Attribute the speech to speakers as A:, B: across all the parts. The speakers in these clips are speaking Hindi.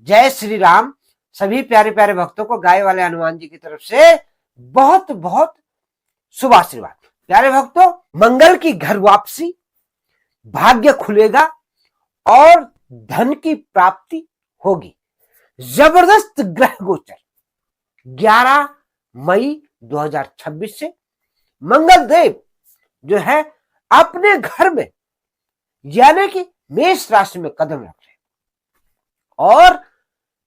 A: जय श्री राम। सभी प्यारे प्यारे भक्तों को गाय वाले हनुमान जी की तरफ से बहुत बहुत शुभ आशीर्वाद। प्यारे भक्तों, मंगल की घर वापसी, भाग्य खुलेगा और धन की प्राप्ति होगी। जबरदस्त ग्रह गोचर 11 मई 2026 से मंगल देव जो है अपने घर में यानी कि मेष राशि में कदम रख रहे और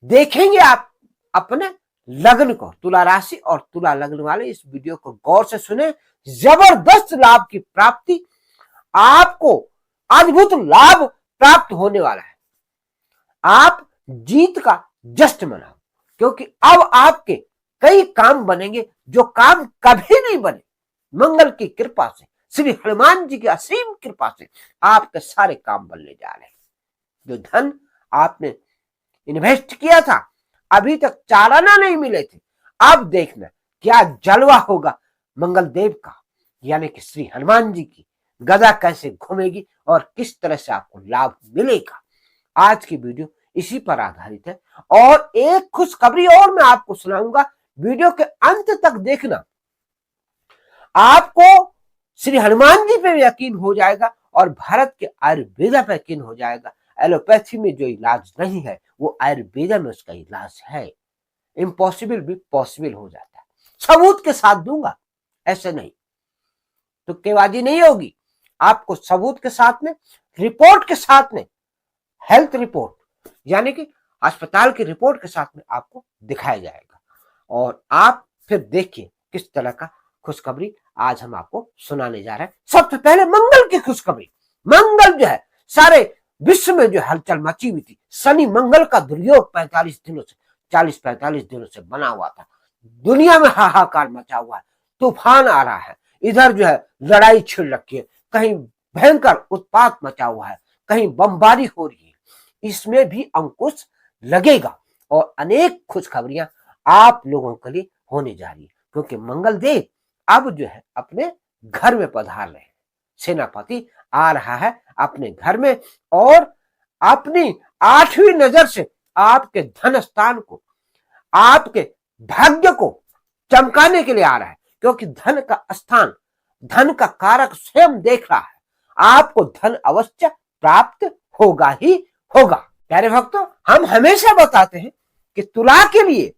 A: देखेंगे आप अपने लग्न को। तुला राशि और तुला लग्न वाले इस वीडियो को गौर से सुने। जबरदस्त लाभ की प्राप्ति, आपको अद्भुत लाभ प्राप्त होने वाला है। आप जीत का जश्न मनाओ, क्योंकि अब आपके कई काम बनेंगे जो काम कभी नहीं बने। मंगल की कृपा से, श्री हनुमान जी की असीम कृपा से आपके सारे काम बनने जा रहे हैं। जो धन आपने इन्वेस्ट किया था, अभी तक चालाना नहीं मिले थे, अब देखना क्या जलवा होगा मंगल देव का, यानी कि श्री हनुमान जी की गदा कैसे घूमेगी और किस तरह से आपको लाभ मिलेगा। आज की वीडियो इसी पर आधारित है और एक खुशखबरी और मैं आपको सुनाऊंगा। वीडियो के अंत तक देखना, आपको श्री हनुमान जी पे यकीन हो जाएगा और भारत के आयुर्वेदा पे यकीन हो जाएगा। एलोपैथी में जो इलाज नहीं है वो आयुर्वेदा में उसका इलाज है। इम्पॉसिबल भी पॉसिबल हो जाता है। सबूत के साथ दूंगा, ऐसे नहीं तो केवाजी नहीं होगी। आपको सबूत के साथ में, रिपोर्ट के साथ में, हेल्थ रिपोर्ट यानी कि अस्पताल की रिपोर्ट के साथ में आपको दिखाया जाएगा और आप फिर देखिए किस तरह का खुशखबरी आज हम आपको सुनाने जा रहे हैं। सबसे पहले मंगल की खुशखबरी। मंगल जो है सारे विश्व में जो हलचल मची हुई थी, शनि मंगल का दुर्योग 45 दिनों से 40-45 दिनों से बना हुआ था। दुनिया में हाहाकार मचा हुआ है, तूफान आ रहा है, इधर जो है लड़ाई छिड़ रखी है, कहीं भयंकर उत्पात मचा हुआ है, कहीं बमबारी हो रही है। इसमें भी अंकुश लगेगा और अनेक खुशखबरियां आप लोगों के लिए होने जा रही है, क्योंकि मंगल देव अब जो है अपने घर में पधार रहे हैं। सेनापति आ रहा है अपने घर में और अपनी 8वीं नजर से आपके धन स्थान को, आपके भाग्य को चमकाने के लिए आ रहा है, क्योंकि धन का स्थान, धन का कारक स्वयं देख रहा है। आपको धन अवश्य प्राप्त होगा ही होगा। प्यारे भक्तों, हम हमेशा बताते हैं कि तुला के लिए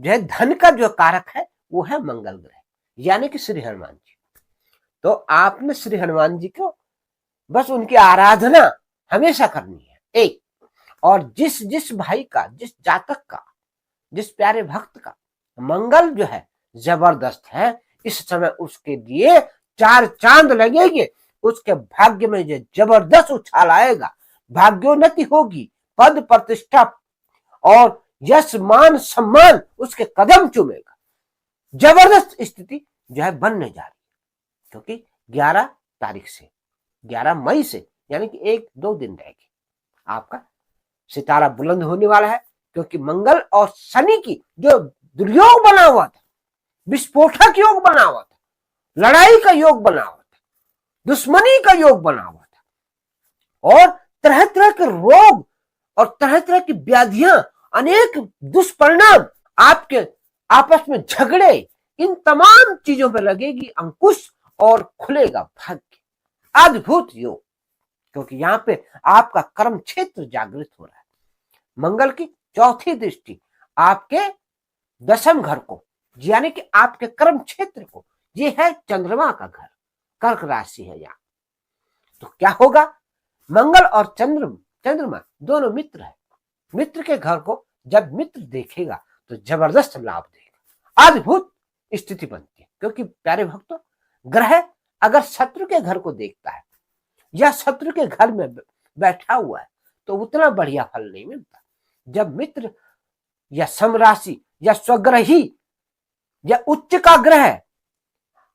A: जो है धन का जो कारक है वो है मंगल ग्रह, यानी कि श्री हनुमान जी। तो आपने श्री हनुमान जी को बस उनकी आराधना हमेशा करनी है एक। और जिस जिस भाई का, जिस जातक का, जिस प्यारे भक्त का मंगल जो है जबरदस्त है, इस समय उसके लिए 4 चांद लगेंगे। उसके भाग्य में जो जबरदस्त उछाल आएगा, भाग्योन्नति होगी, पद प्रतिष्ठा और यश मान सम्मान उसके कदम चूमेगा। जबरदस्त स्थिति जो है बनने जा रही है, क्योंकि 11 तारीख से, 11 मई से यानी कि 1-2 दिन रहेगी, आपका सितारा बुलंद होने वाला है। क्योंकि मंगल और शनि की जो दुर्योग बना हुआ था, विस्फोटक योग बना हुआ था, लड़ाई का योग बना हुआ था, दुश्मनी का योग बना हुआ था और तरह तरह के रोग और तरह तरह की व्याधियां, अनेक दुष्परिणाम, आपके आपस में झगड़े, इन तमाम चीजों पर लगेगी अंकुश और खुलेगा भाग्य। अद्भुत योग, क्योंकि यहां पे आपका कर्म क्षेत्र जागृत हो रहा है। मंगल की 4थी दृष्टि आपके 10वें घर को, यानी कि आपके कर्म क्षेत्र को, ये है चंद्रमा का घर, कर्क राशि है यहाँ। तो क्या होगा, मंगल और चंद्रमा दोनों मित्र है। मित्र के घर को जब मित्र देखेगा तो जबरदस्त लाभ देगा, अद्भुत स्थिति बनती है। क्योंकि प्यारे भक्तों, ग्रह अगर शत्रु के घर को देखता है या शत्रु के घर में बैठा हुआ है तो उतना बढ़िया फल नहीं मिलता। जब मित्र या समराशि या स्वग्रही या उच्च का ग्रह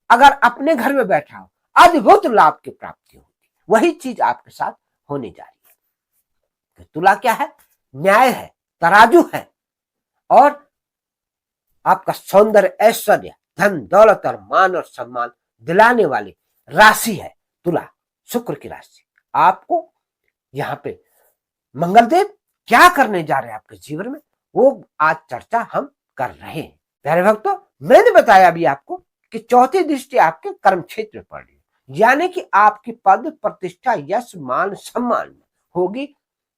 A: अगर अपने घर में बैठा हो, अद्भुत लाभ की प्राप्ति होगी। वही चीज आपके साथ होने जा रही है। तो तुला क्या है, न्याय है, तराजू है और आपका सौंदर्य, ऐश्वर्य, धन दौलत और मान और सम्मान दिलाने वाली राशि है तुला, शुक्र की राशि। आपको यहाँ पे मंगलदेव क्या करने जा रहे हैं आपके जीवन में, वो आज चर्चा हम कर रहे हैं। प्यारे भक्तों, मैंने बताया अभी आपको कि चौथी दृष्टि आपके कर्म क्षेत्र में पड़ रही है, यानी कि आपकी पद प्रतिष्ठा यश मान सम्मान में होगी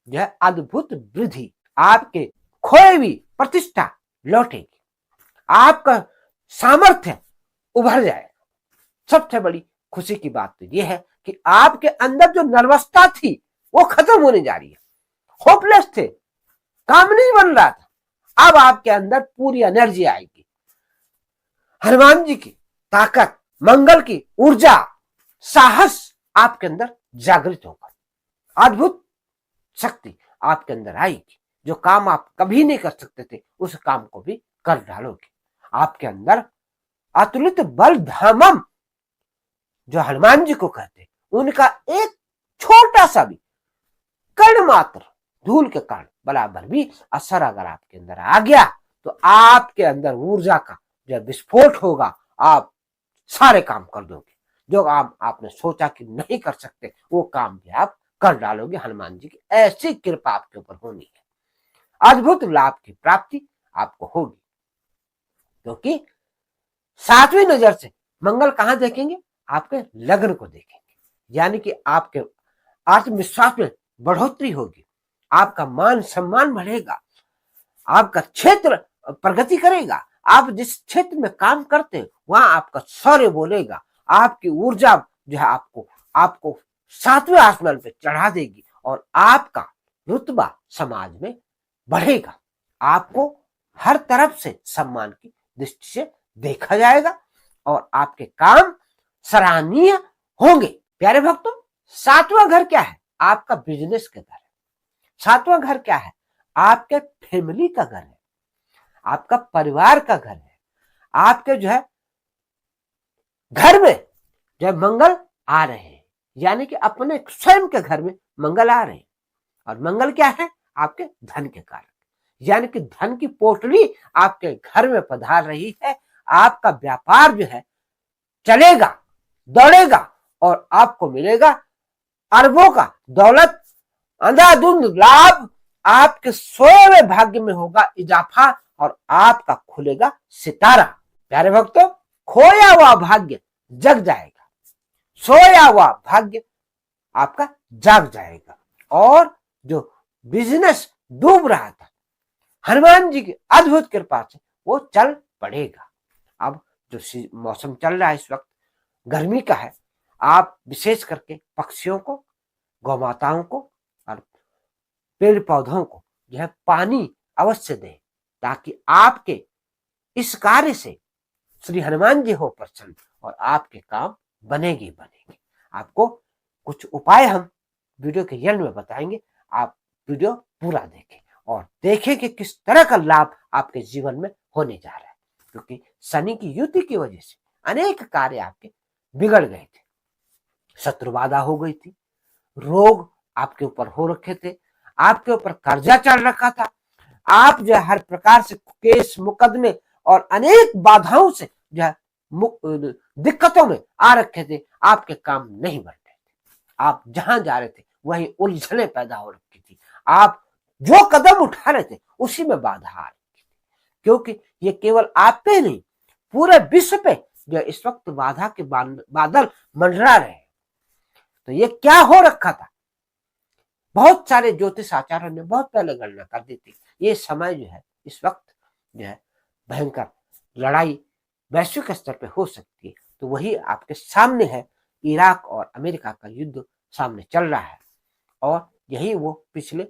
A: यह अद्भुत वृद्धि। आपके खोई हुई प्रतिष्ठा लौटेगी, आपका सामर्थ्य उभर जाएगा। सबसे बड़ी खुशी की बात तो यह है कि आपके अंदर जो नर्वसता थी वो खत्म होने जा रही है। होपलेस थे, काम नहीं बन रहा था, अब आपके अंदर पूरी एनर्जी आएगी। हनुमान जी की ताकत, मंगल की ऊर्जा, साहस आपके अंदर जागृत होगा। अद्भुत शक्ति आपके अंदर आएगी। जो काम आप कभी नहीं कर सकते थे उस काम को भी कर डालोगे। आपके अंदर अतुलित बल धामम जो हनुमान जी को कहते, उनका एक छोटा सा भी कण मात्र धूल के कारण बराबर भी असर अगर आपके अंदर आ गया तो आपके अंदर ऊर्जा का जो विस्फोट होगा, आप सारे काम कर दोगे। जो काम आपने सोचा कि नहीं कर सकते वो काम भी आप कर डालोगे। हनुमान जी की ऐसी कृपा आपके ऊपर होनी है। अद्भुत लाभ की प्राप्ति आपको होगी, क्योंकि सातवीं नजर से मंगल कहां देखेंगे, आपके लग्न को देखेंगे, यानी कि आपके आत्मविश्वास में बढ़ोतरी होगी, आपका मान सम्मान बढ़ेगा, आपका क्षेत्र प्रगति करेगा। आप जिस क्षेत्र में काम करते हैं वहां आपका शौर्य बोलेगा, आपकी ऊर्जा जो है आपको आपको सातवें आसमान पे चढ़ा देगी और आपका रुतबा समाज में बढ़ेगा। आपको हर तरफ से सम्मान की दृष्टि से देखा जाएगा और आपके काम सराहनीय होंगे। प्यारे भक्तों, सातवां घर क्या है, आपका बिजनेस का घर है। सातवां घर क्या है, आपके फैमिली का घर है, आपका परिवार का घर है। आपके जो है घर में जो मंगल आ रहे हैं, यानी कि अपने स्वयं के घर में मंगल आ रहे हैं। और मंगल क्या है, आपके धन के कारक, यानी कि धन की पोटली आपके घर में पधार रही है। आपका व्यापार जो है चलेगा, दौड़ेगा और आपको मिलेगा अरबों का दौलत, अंधाधुंध लाभ। आपके सोए हुए भाग्य में होगा इजाफा और आपका खुलेगा सितारा। प्यारे भक्तों, खोया हुआ भाग्य जग जाएगा, सोया हुआ भाग्य आपका जाग जाएगा। और जो बिजनेस डूब रहा था, हनुमान जी की अद्भुत कृपा से वो चल पड़ेगा। अब जो मौसम चल रहा है इस वक्त गर्मी का है, आप विशेष करके पक्षियों को, गौ माताओं को और पेड़ पौधों को यह पानी अवश्य दें, ताकि आपके इस कार्य से श्री हनुमान जी हो प्रसन्न और आपके काम बनेंगे। आपको कुछ उपाय हम वीडियो के एंड में बताएंगे। आप वीडियो पूरा देखें और देखें कि किस तरह का लाभ आपके जीवन में होने जा रहा है, क्योंकि शनि की युति की वजह से अनेक कार्य आपके बिगड़ गए थे, शत्रु बाधा हो गई थी, रोग आपके ऊपर हो रखे थे, आपके ऊपर कर्जा चढ़ रखा था, आप जो हर प्रकार से केस मुकदमे और अनेक बाधाओं से जो है दिक्कतों में आ रखे थे। आपके काम नहीं बन रहे थे, आप जहां जा रहे थे वहीं उलझने पैदा हो रखी थी, आप जो कदम उठा रहे थे उसी में बाधा आ रही थी, क्योंकि ये केवल आप पे नहीं पूरे विश्व पे जो इस वक्त बाधा के बादल मंडरा रहे हैं। तो ये क्या हो रखा था, बहुत सारे ज्योतिष आचार्यों ने बहुत पहले गणना कर दी थी। ये समय जो है इस वक्त जो है भयंकर लड़ाई वैश्विक स्तर पे हो सकती है। तो वही आपके सामने है, इराक और अमेरिका का युद्ध सामने चल रहा है और यही वो पिछले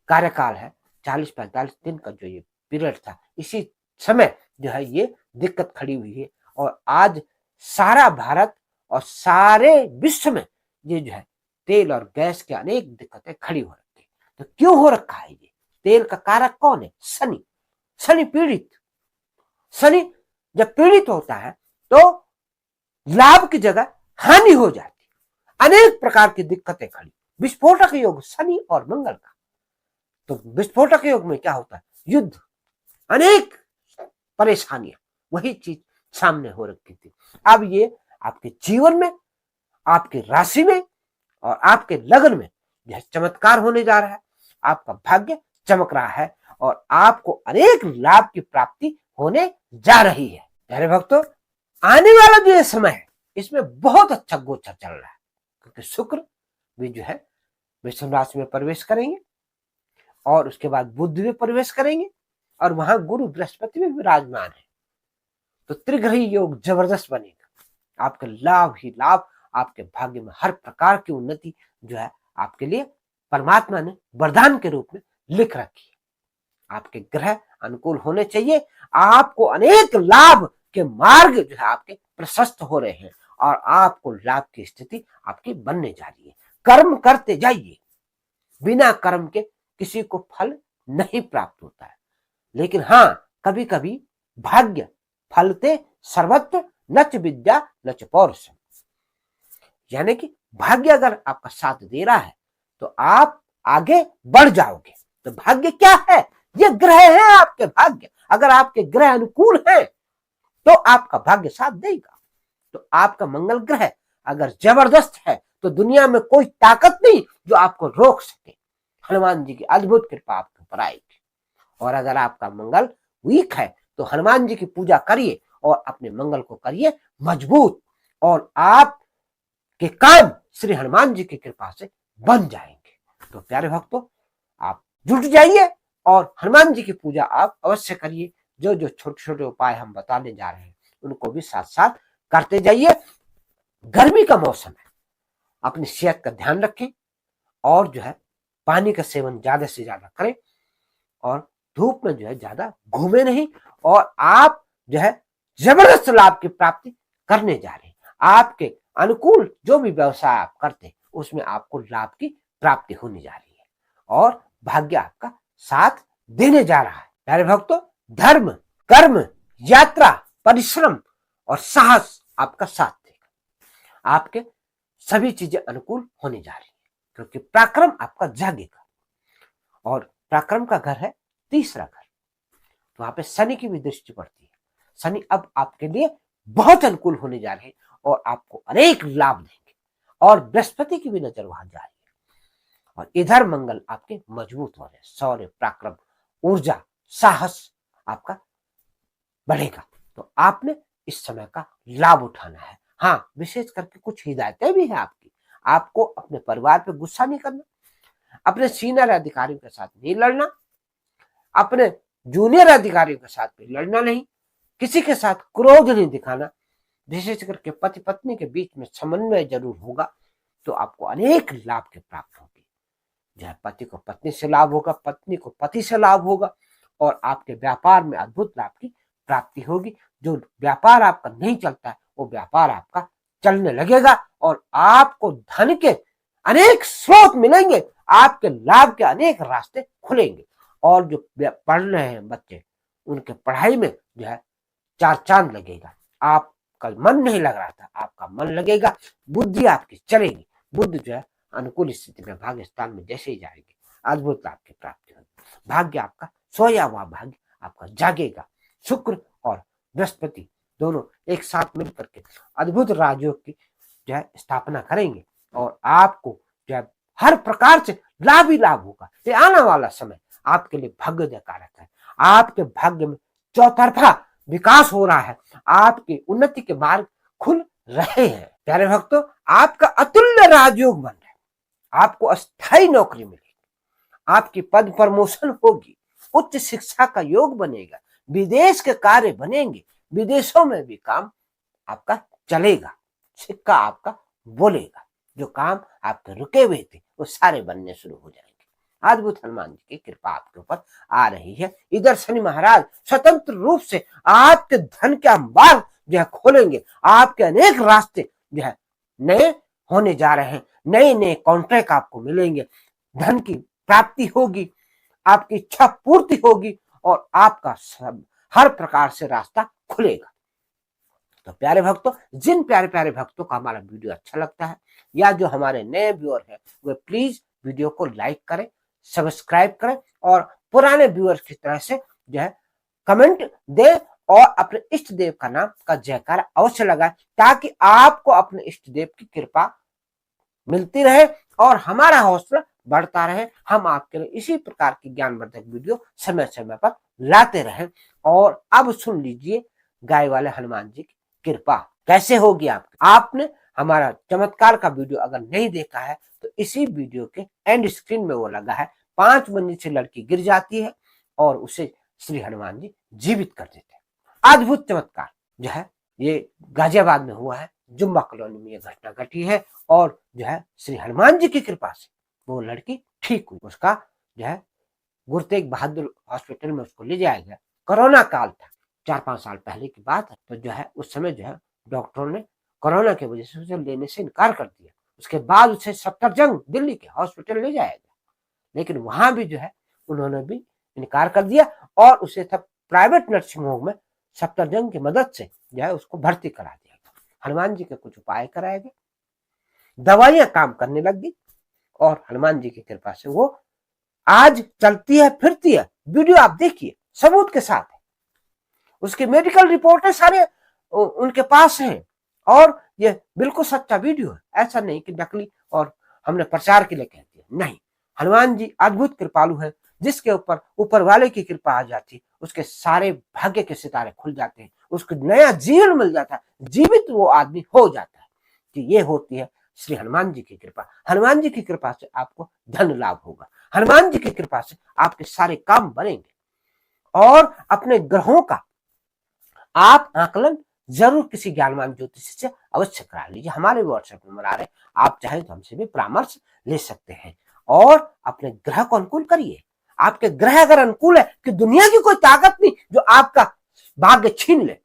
A: कार्यकाल है 40-45 दिन का जो ये पीरियड था, इसी समय जो है ये दिक्कत खड़ी हुई है। और आज सारा भारत और सारे विश्व में ये जो है तेल और गैस की अनेक दिक्कतें खड़ी हो रखी है। तो क्यों हो रखा है ये, तेल का कारक कौन है, शनि। शनि पीड़ित, शनि जब पीड़ित होता है तो लाभ की जगह हानि हो जाती, अनेक प्रकार की दिक्कतें खड़ी। विस्फोटक योग शनि और मंगल का, तो विस्फोटक योग में क्या होता है, युद्ध, अनेक परेशानियां, वही चीज सामने हो रखी थी। अब ये आपके जीवन में, आपकी राशि में और आपके लग्न में यह चमत्कार होने जा रहा है। आपका भाग्य चमक रहा है और आपको अनेक लाभ की प्राप्ति होने जा रही है। प्यारे भक्तों, आने वाला जो ये समय है इसमें बहुत अच्छा गोचर चल रहा है, क्योंकि शुक्र भी जो है वृषभ राशि में प्रवेश करेंगे और उसके बाद बुध भी प्रवेश करेंगे और वहां गुरु बृहस्पति भी विराजमान है। तो त्रिग्रही योग जबरदस्त बनेगा, आपके लाभ ही लाभ, आपके भाग्य में हर प्रकार की उन्नति जो है आपके लिए परमात्मा ने वरदान के रूप में लिख रखी है। आपके ग्रह अनुकूल होने चाहिए, आपको अनेक लाभ के मार्ग जो है आपके प्रशस्त हो रहे हैं और आपको लाभ की स्थिति आपकी बनने जा रही है। कर्म करते जाइए, बिना कर्म के किसी को फल नहीं प्राप्त होता है, लेकिन हाँ कभी कभी भाग्य फलते सर्वत्र नच विद्या नच पौरुष, यानी कि भाग्य अगर आपका साथ दे रहा है तो आप आगे बढ़ जाओगे। तो भाग्य क्या है? ये ग्रह है आपके भाग्य। अगर आपके ग्रह अनुकूल है तो आपका भाग्य साथ देगा। तो आपका मंगल ग्रह अगर जबरदस्त है तो दुनिया में कोई ताकत नहीं जो आपको रोक सके। हनुमान जी की अद्भुत कृपा आपके ऊपर आएगी। और अगर आपका मंगल वीक है तो हनुमान जी की पूजा करिए और अपने मंगल को करिए मजबूत, और आप के काम श्री हनुमान जी की कृपा से बन जाएंगे। तो प्यारे भक्तों, आप जुट जाइए और हनुमान जी की पूजा आप अवश्य करिए। जो जो छोटे छोटे उपाय हम बताने जा रहे हैं उनको भी साथ साथ करते जाइए। गर्मी का मौसम है, अपनी सेहत का ध्यान रखें और जो है पानी का सेवन ज्यादा से ज्यादा करें और धूप में जो है ज्यादा घूमे नहीं, और आप जो है जबरदस्त लाभ की प्राप्ति करने जा रहे हैं। आपके अनुकूल जो भी व्यवसाय आप करते हैं उसमें आपको लाभ की प्राप्ति होने जा रही है और भाग्य आपका साथ देने जा रहा है। प्यारे भक्तों, धर्म, कर्म, यात्रा, परिश्रम और साहस आपका साथ देगा। आपके सभी चीजें अनुकूल होने जा रही है क्योंकि पराक्रम आपका जागेगा और पराक्रम का घर है तीसरा घर। तो वहां पे शनि की भी दृष्टि पड़ती है। शनि अब आपके लिए बहुत अनुकूल होने जा रहे हैं और आपको अनेक लाभ देंगे, और बृहस्पति की भी नजर वहां जा रही है। और इधर मंगल आपके मजबूत हो रहे हैं। शौर्य, पराक्रम, ऊर्जा, साहस आपका बढ़ेगा। तो आपने इस समय का लाभ उठाना है। हाँ, विशेष करके कुछ हिदायतें भी है आपकी। आपको अपने परिवार पे गुस्सा नहीं करना, अपने सीनियर अधिकारियों के साथ नहीं लड़ना, अपने जूनियर अधिकारियों के साथ भी लड़ना नहीं, किसी के साथ क्रोध नहीं दिखाना। विशेष करके पति पत्नी के बीच में समन्वय जरूर होगा तो आपको अनेक लाभ के प्राप्त होंगे। चाहे पति को पत्नी से लाभ होगा, पत्नी को पति से लाभ होगा, और आपके व्यापार में अद्भुत लाभ की प्राप्ति होगी। जो व्यापार आपका नहीं चलता है वो व्यापार आपका चलने लगेगा और आपको धन के अनेक स्रोत मिलेंगे, आपके लाभ के अनेक रास्ते खुलेंगे। और जो पढ़ रहे हैं बच्चे, उनके पढ़ाई में जो है चार चांद लगेगा। आपका मन नहीं लग रहा था, आपका मन लगेगा, बुद्धि आपकी चलेगी। बुद्ध जो है अनुकूल स्थिति में भाग्य स्थान में जैसे ही जाएगी अद्भुत लाभ की प्राप्ति होगी। भाग्य आपका सोया हुआ भाग्य आपका जागेगा। शुक्र और बृहस्पति दोनों एक साथ मिलकर के अद्भुत राजयोग की जो है स्थापना करेंगे और आपको जो है हर प्रकार से लाभ ही लाभ होगा। ये आने वाला समय आपके लिए भाग्योदय कारक है। आपके भाग्य में चौतरफा विकास हो रहा है, आपकी उन्नति के मार्ग खुल रहे हैं। प्यारे भक्तों, आपका अतुल्य राजयोग बन रहा है, आपको अस्थायी नौकरी मिलेगी, आपकी पद प्रमोशन होगी, उच्च शिक्षा का योग बनेगा, विदेश के कार्य बनेंगे, विदेशों में भी काम आपका चलेगा, सिक्का आपका बोलेगा। जो काम आपके रुके हुए थे वो सारे बनने शुरू हो जाएंगे। अद्भुत हनुमान जी की कृपा आपके ऊपर आ रही है। इधर शनि महाराज स्वतंत्र रूप से आपके धन के अंबार जो है खोलेंगे। आपके अनेक रास्ते जो है नए होने जा रहे हैं, नए नए कॉन्ट्रैक्ट आपको मिलेंगे, धन की प्राप्ति होगी, आपकी इच्छा पूर्ति होगी और आपका सब हर प्रकार से रास्ता खुलेगा। तो प्यारे भक्तों, जिन प्यारे प्यारे भक्तों का हमारा वीडियो अच्छा लगता है या जो हमारे नए व्यूअर हैं वे प्लीज वीडियो को लाइक करें, सब्सक्राइब करें और पुराने व्यूअर्स की तरह से जो है कमेंट दें और अपने इष्ट देव का नाम का जयकारा अवश्य लगाएं ताकि आपको अपने इष्ट देव की कृपा मिलती रहे और हमारा हौसला बढ़ता रहे। हम आपके लिए इसी प्रकार की ज्ञानवर्धक वीडियो समय समय पर लाते रहें। और अब सुन लीजिए गाय वाले हनुमान जी की कृपा कैसे होगी। आपने हमारा चमत्कार का वीडियो अगर नहीं देखा है तो इसी वीडियो के एंड स्क्रीन में वो लगा है। 5 मंजिल से लड़की गिर जाती है और उसे श्री हनुमान जी जीवित कर देते हैं। अद्भुत चमत्कार जो है ये गाजियाबाद में हुआ है, जुम्मा कॉलोनी में ये घटना घटी है। और जो है श्री हनुमान जी की कृपा से वो लड़की ठीक हुई। उसका जो है गुरु तेग बहादुर हॉस्पिटल में उसको ले जाया गया। कोरोना काल था, 4-5 साल पहले की बात है। तो जो है उस समय जो है डॉक्टरों ने कोरोना की वजह से उसे लेने से इनकार कर दिया। उसके बाद उसे सफदरजंग दिल्ली के हॉस्पिटल ले जाया गया, लेकिन वहां भी जो है उन्होंने भी इनकार कर दिया और उसे तब प्राइवेट नर्सिंग होम में सफदरजंग की मदद से जो है उसको भर्ती करा दिया गया। हनुमान जी के कुछ उपाय कराए गए, दवाइयां काम करने लग गई और हनुमान जी की कृपा से वो आज चलती है फिरती है। वीडियो आप देखिए, सबूत के साथ है। उसके मेडिकल रिपोर्टें सारे उनके पास हैं और ये बिल्कुल सच्चा वीडियो है। ऐसा नहीं कि नकली और हमने प्रचार के लिए कह दिया, नहीं। हनुमान जी अद्भुत कृपालु है। जिसके ऊपर वाले की कृपा आ जाती, उसके सारे भाग्य के सितारे खुल जाते हैं, उसको नया जीवन मिल जाता है, जीवित वो आदमी हो जाता है। कि ये होती है श्री हनुमान जी की कृपा। हनुमान जी की कृपा से आपको धन लाभ होगा। हनुमान जी की कृपा से आपके सारे काम बनेंगे। और अपने ग्रहों का आप आकलन जरूर किसी ज्ञानवान ज्योतिषी से अवश्य करा लीजिए। हमारे व्हाट्सएप नंबर आ रहे हैं, आप चाहें तो हमसे भी परामर्श ले सकते हैं। और अपने ग्रह को अनुकूल करिए। आपके ग्रह अगर अनुकूल है कि दुनिया की कोई ताकत नहीं जो आपका भाग्य छीन ले,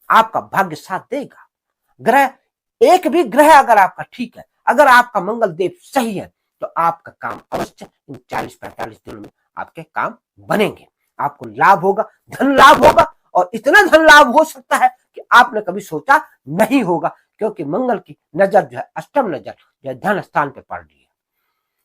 A: आपका भाग्य साथ देगा। ग्रह एक भी ग्रह अगर आपका ठीक है, अगर आपका मंगल देव सही है, तो आपका काम अवश्य इन 40-45 दिनों में आपके काम बनेंगे। आपको लाभ होगा, धन लाभ होगा। और इतना धन लाभ हो सकता है कि आपने कभी सोचा नहीं होगा, क्योंकि मंगल की नजर जो है, अष्टम नजर जो है धन स्थान पे पड़ रही है।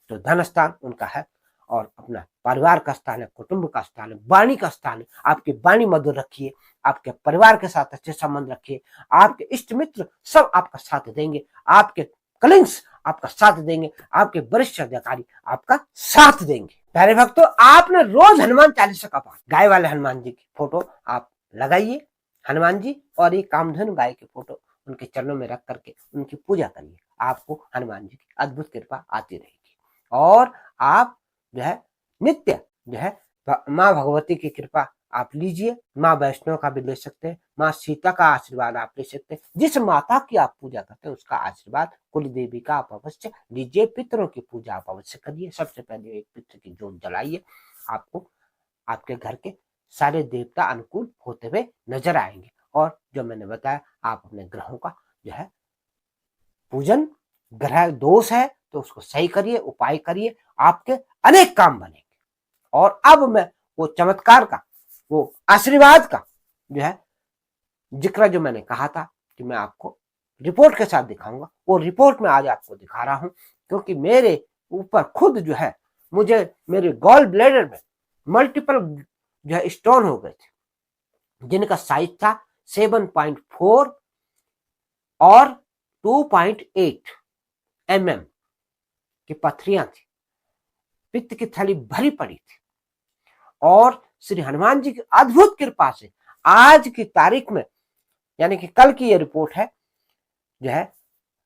A: तो धन स्थान उनका है और अपना परिवार का स्थान है, कुटुंब का स्थान है, वाणी का स्थान है। आपकी वाणी मधुर रखिए, आपके परिवार के साथ अच्छे संबंध रखिए। आपके इष्ट मित्र सब आपका साथ देंगे, आपके कलिंग्स आपका साथ देंगे, आपके वरिष्ठ अधिकारी आपका साथ देंगे। प्यारे भक्तों, आपने रोज हनुमान चालीसा का पाठ, गाय वाले हनुमान जी की फोटो आप लगाइए, हनुमान जी और ये कामधेनु गाय की फोटो उनके चरणों में रख करके उनकी पूजा करिए। आपको हनुमान जी की अद्भुत कृपा आती रहेगी। और आप जो है नित्य जो है माँ भगवती की कृपा आप लीजिए। माँ वैष्णव का भी ले सकते हैं, माँ सीता का आशीर्वाद आप ले सकते हैं। जिस माता की आप पूजा करते हैं उसका आशीर्वाद, कुल देवी का आप अवश्य लीजिए। पितरों की पूजा आप अवश्य करिए। सबसे पहले एक पितर की जोत जलाइए। आपको आपके घर के सारे देवता अनुकूल होते हुए नजर आएंगे। और जो मैंने बताया, आप अपने ग्रहों का जो है पूजन, ग्रह दोष है तो उसको सही करिए, उपाय करिए, आपके अनेक काम बनेंगे। और अब मैं वो चमत्कार का, वो आशीर्वाद का जो है जिक्र जो मैंने कहा था कि मैं आपको रिपोर्ट के साथ दिखाऊंगा, वो रिपोर्ट में आज आपको दिखा रहा हूं। क्योंकि मेरे ऊपर खुद जो है, मुझे मेरे गॉल ब्लैडर में मल्टीपल जो है स्टोन हो गए थे, जिनका साइज था 7.4 और 2.8 mm की पथरियां थी। पित्त की थैली भरी पड़ी थी। और श्री हनुमान जी की अद्भुत कृपा से आज की तारीख में, यानी कि कल की ये रिपोर्ट है जो है,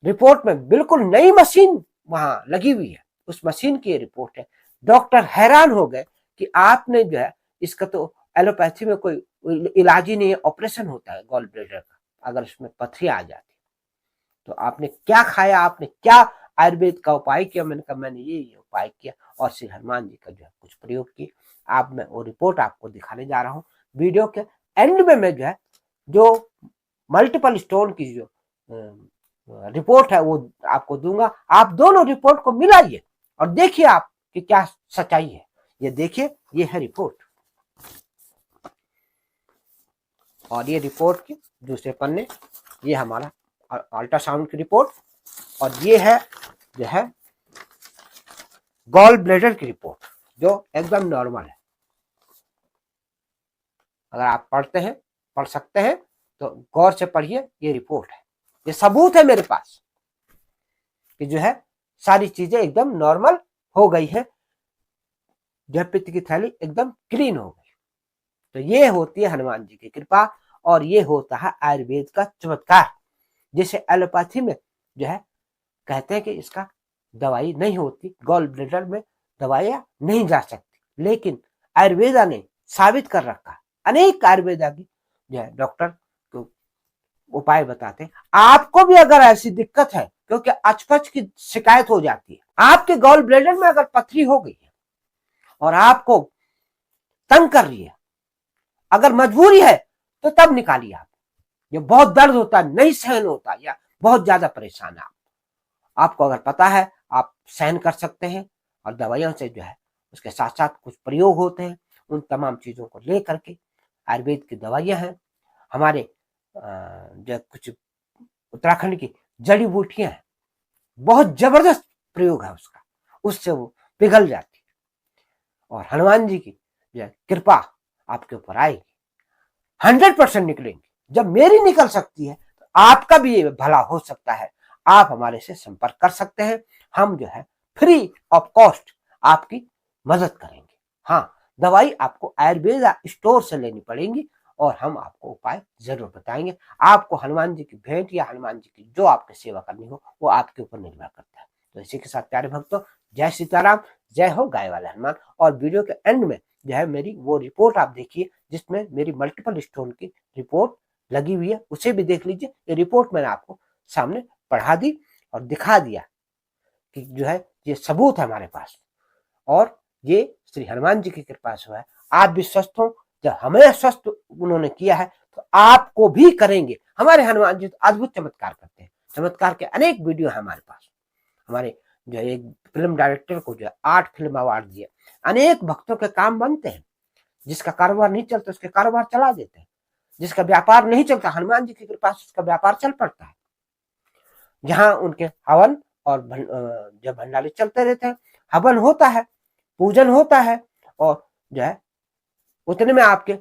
A: रिपोर्ट में बिल्कुल नई मशीन वहां लगी हुई है। उस मशीन की ये रिपोर्ट है। डॉक्टर हैरान हो गए कि आपने जो है, इसका तो एलोपैथी में कोई इलाज ही नहीं है, ऑपरेशन होता है गॉल ब्लैडर का अगर उसमें पथरी आ जाती। तो आपने क्या खाया, आपने क्या आयुर्वेद का उपाय किया? मैंने कहा मैंने ये उपाय किया और श्री हनुमान जी का जो है कुछ प्रयोग किए। आप मैं वो रिपोर्ट आपको दिखाने जा रहा हूँ। वीडियो के एंड में मैं जो है जो मल्टीपल स्टोन की जो रिपोर्ट है वो आपको दूंगा। आप दोनों रिपोर्ट को मिलाइए और देखिए आप कि क्या सच्चाई है। ये देखिए, ये है रिपोर्ट और ये रिपोर्ट की दूसरे पन्ने, ये हमारा अल्ट्रासाउंड की रिपोर्ट और ये है जो है गॉल ब्लैडर की रिपोर्ट जो एकदम नॉर्मल है। अगर आप पढ़ सकते हैं तो गौर से पढ़िए। ये रिपोर्ट है, ये सबूत है मेरे पास कि जो है सारी चीजें एकदम नॉर्मल हो गई है, जो पित्त की थैली एकदम क्लीन हो गई। तो ये होती है हनुमान जी की कृपा और ये होता है आयुर्वेद का चमत्कार, जिसे एलोपैथी में जो है कहते हैं कि इसका दवाई नहीं होती, गॉल ब्लैडर में दवाइयां नहीं जा सकती, लेकिन आयुर्वेदा ने साबित कर रखा। अनेक आयुर्वेदा की जो है डॉक्टर तो उपाय बताते हैं। आपको भी अगर ऐसी दिक्कत है, क्योंकि अचपच की शिकायत हो जाती है, आपके गॉल ब्लैडर में अगर पथरी हो गई है और आपको तंग कर रही है, अगर मजबूरी है तो तब निकालिए आप। ये बहुत दर्द होता है, नहीं सहन होता, या बहुत ज्यादा परेशान है आपको अगर पता है आप सहन कर सकते हैं, और दवाइयों से जो है उसके साथ साथ कुछ प्रयोग होते हैं, उन तमाम चीजों को लेकर के आयुर्वेद की दवाइयां हैं, हमारे जो कुछ उत्तराखंड की जड़ी बूटियां हैं, बहुत जबरदस्त प्रयोग है उसका, उससे वो पिघल जाती है। और हनुमान जी की जो कृपा आपके ऊपर आएगी, 100% निकलेंगी। जब मेरी निकल सकती है तो आपका भी ये भला हो सकता है। आप हमारे से संपर्क कर सकते हैं, हम जो है फ्री ऑफ कॉस्ट आपकी मदद करेंगे। हाँ, दवाई आपको आयुर्वेदा स्टोर से लेनी पड़ेगी और हम आपको उपाय जरूर बताएंगे। आपको हनुमान जी की भेंट या हनुमान जी की जो आपकी सेवा करनी हो वो आपके ऊपर निर्भर करता है। तो इसी के साथ प्यारे भक्तों, जय सीताराम, जय हो गाय वाले हनुमान। और वीडियो के एंड में जो है मेरी वो रिपोर्ट आप देखिए, जिसमें मेरी मल्टीपल स्टोन की रिपोर्ट लगी हुई है, उसे भी देख लीजिए। ये रिपोर्ट मैंने आपको सामने पढ़ा दी और दिखा दिया कि जो है ये सबूत है हमारे पास, और ये श्री हनुमान जी की कृपा से है। आप भी स्वस्थ हो, जब हमें स्वस्थ उन्होंने किया है तो आपको भी करेंगे। हमारे हनुमान जी तो अद्भुत चमत्कार करते हैं, चमत्कार के अनेक वीडियो है हमारे पास। हमारे जो एक फिल्म डायरेक्टर को जो 8 फिल्म अवार्ड दिए, अनेक भक्तों के काम बनते हैं। जिसका कारोबार नहीं चलता उसके कारोबार चला देते हैं, जिसका व्यापार नहीं चलता हनुमान जी की कृपा से उसका व्यापार चल पड़ता है। जहां उनके हवन और जब भंडारे चलते रहते हैं, हवन होता है, पूजन होता है, और जो है उतने में आपके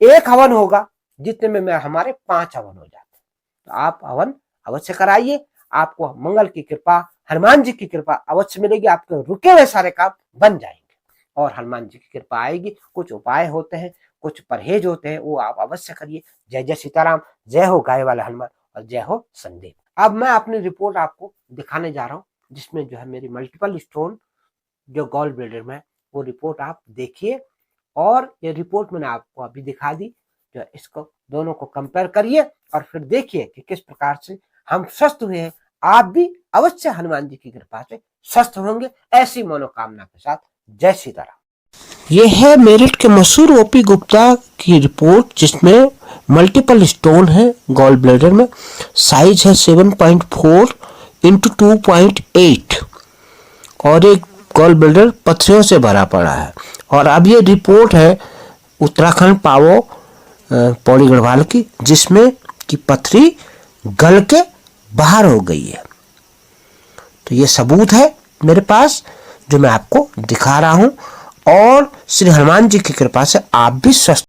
A: एक हवन होगा जितने में हमारे 5 हवन हो जाते हैं। तो आप हवन अवश्य कराइए, आपको मंगल की कृपा, हनुमान जी की कृपा अवश्य मिलेगी, आपके रुके हुए सारे काम बन जाएंगे और हनुमान जी की कृपा आएगी। कुछ उपाय होते हैं, कुछ परहेज होते हैं, वो आप अवश्य करिए। जय जय सीताराम, जय हो गाय वाला हनुमान और जय हो संदेव। अब मैं अपनी रिपोर्ट आपको दिखाने जा रहा हूँ, जिसमें जो है मेरी मल्टीपल स्टोन जो गॉल ब्लैडर में, वो रिपोर्ट आप देखिए। और ये रिपोर्ट मैंने आपको अभी दिखा दी, जो इसको दोनों को कंपेयर करिए और फिर देखिए कि किस प्रकार से हम स्वस्थ हुए हैं। आप भी अवश्य हनुमान जी की कृपा से स्वस्थ होंगे, ऐसी मनोकामना के साथ। जय सीताराम। ये है मेरठ के मशहूर ओपी गुप्ता की रिपोर्ट, जिसमें मल्टीपल स्टोन है गॉल ब्लैडर में। साइज है 7.4 इंटू 2.8 और एक गॉल ब्लैडर पत्थरों से भरा पड़ा है। और अब ये रिपोर्ट है उत्तराखंड पावो पौड़ी गढ़वाल की, जिसमें की पथरी गल के बाहर हो गई है। तो ये सबूत है मेरे पास जो मैं आपको दिखा रहा हूं, और श्री हनुमान जी की कृपा से आप भी स्वस्थ